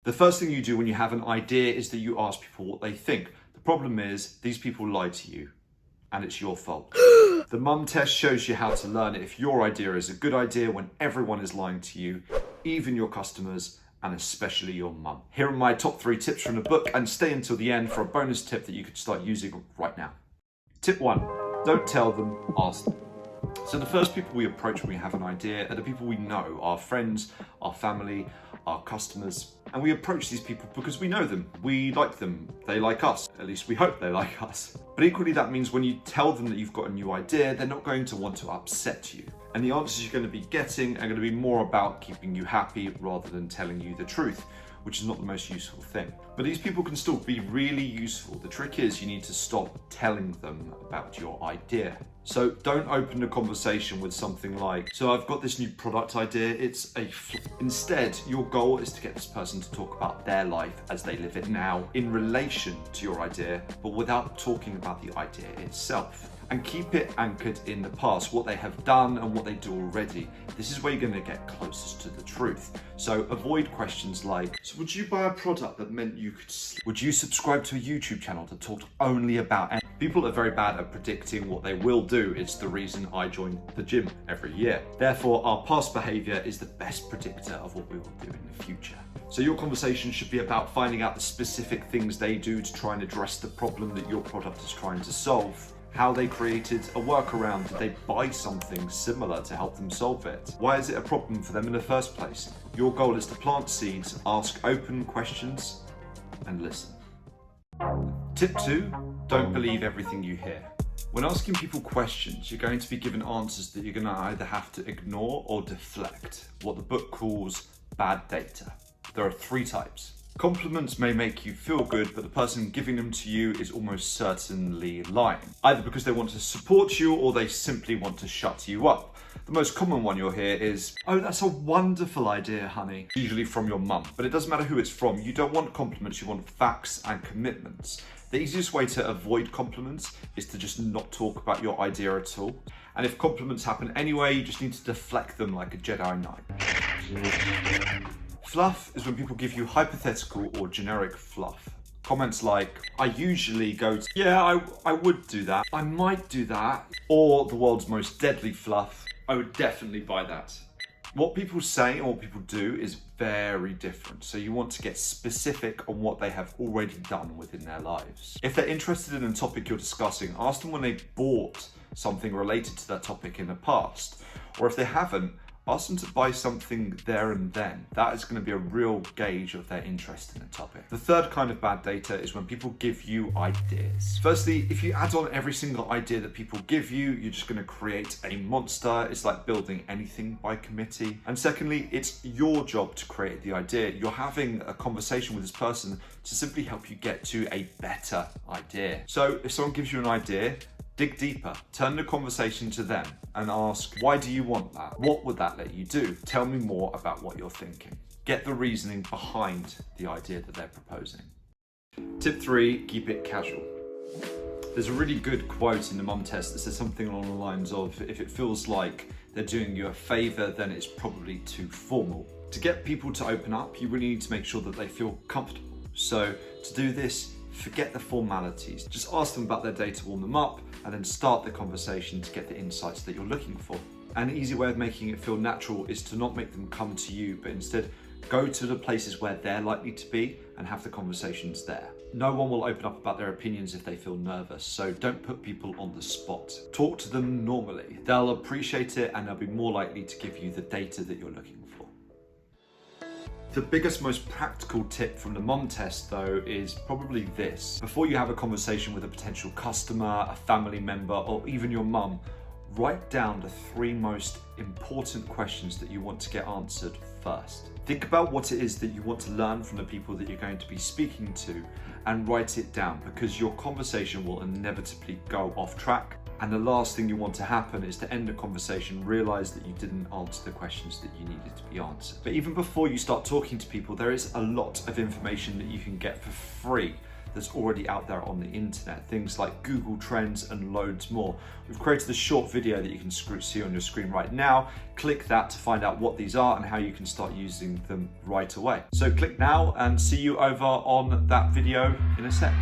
The first thing you do when you have an idea is that you ask people what they think. The problem is these people lie to you and it's your fault. The mum test shows you how to learn if your idea is a good idea when everyone is lying to you, even your customers and especially your mum. Here are my top 3 tips from the book, and stay until the end for a bonus tip that you could start using right now. Tip 1, don't tell them, ask them. So the first people we approach when we have an idea are the people we know, our friends, our family, our customers. And we approach these people because we know them, we like them, they like us, at least we hope they like us. But equally that means when you tell them that you've got a new idea, they're not going to want to upset you. And the answers you're going to be getting are going to be more about keeping you happy rather than telling you the truth, which is not the most useful thing. But these people can still be really useful. The trick is you need to stop telling them about your idea. So don't open the conversation with something like, so I've got this new product idea, Instead, your goal is to get this person to talk about their life as they live it now in relation to your idea, but without talking about the idea itself. And keep it anchored in the past, what they have done and what they do already. This is where you're going to get closest to the truth. So avoid questions like, so would you buy a product that meant you could sleep? Would you subscribe to a YouTube channel that talked only about it? People are very bad at predicting what they will do. It's the reason I join the gym every year. Therefore, our past behavior is the best predictor of what we will do in the future. So your conversation should be about finding out the specific things they do to try and address the problem that your product is trying to solve. How they created a workaround, did they buy something similar to help them solve it? Why is it a problem for them in the first place? Your goal is to plant seeds, ask open questions, and listen. Tip 2, don't believe everything you hear. When asking people questions, you're going to be given answers that you're going to either have to ignore or deflect, what the book calls bad data. There are 3 types. Compliments may make you feel good, but the person giving them to you is almost certainly lying, either because they want to support you or they simply want to shut you up. The most common one you'll hear is, oh, that's a wonderful idea, honey, usually from your mum. But it doesn't matter who it's from, you don't want compliments, you want facts and commitments. The easiest way to avoid compliments is to just not talk about your idea at all. And if compliments happen anyway, you just need to deflect them like a Jedi Knight. Fluff is when people give you hypothetical or generic fluff. Comments like, I usually go to, yeah, I would do that, I might do that, or the world's most deadly fluff, I would definitely buy that. What people say and what people do is very different, so you want to get specific on what they have already done within their lives. If they're interested in a topic you're discussing, ask them when they bought something related to that topic in the past, or if they haven't, ask them to buy something there and then. That is going to be a real gauge of their interest in the topic. The third kind of bad data is when people give you ideas. Firstly, if you add on every single idea that people give you, you're just going to create a monster. It's like building anything by committee. And secondly, it's your job to create the idea. You're having a conversation with this person to simply help you get to a better idea. So if someone gives you an idea, dig deeper, turn the conversation to them and ask, why do you want that? What would that let you do? Tell me more about what you're thinking. Get the reasoning behind the idea that they're proposing. Tip 3, keep it casual. There's a really good quote in the mum test that says something along the lines of, if it feels like they're doing you a favor, then it's probably too formal. To get people to open up, you really need to make sure that they feel comfortable. So to do this, forget the formalities. Just ask them about their day to warm them up, and then start the conversation to get the insights that you're looking for. An easy way of making it feel natural is to not make them come to you, but instead go to the places where they're likely to be and have the conversations there. No one will open up about their opinions if they feel nervous, so don't put people on the spot. Talk to them normally. They'll appreciate it and they'll be more likely to give you the data that you're looking for. The biggest, most practical tip from the mum test though is probably this. Before you have a conversation with a potential customer, a family member, or even your mum, write down the 3 most important questions that you want to get answered first. Think about what it is that you want to learn from the people that you're going to be speaking to and write it down, because your conversation will inevitably go off track. And the last thing you want to happen is to end the conversation, realize that you didn't answer the questions that you needed to be answered. But even before you start talking to people, there is a lot of information that you can get for free. that's already out there on the internet, things like Google Trends and loads more. We've created a short video that you can see on your screen right now. Click that to find out what these are and how you can start using them right away. So click now and see you over on that video in a sec.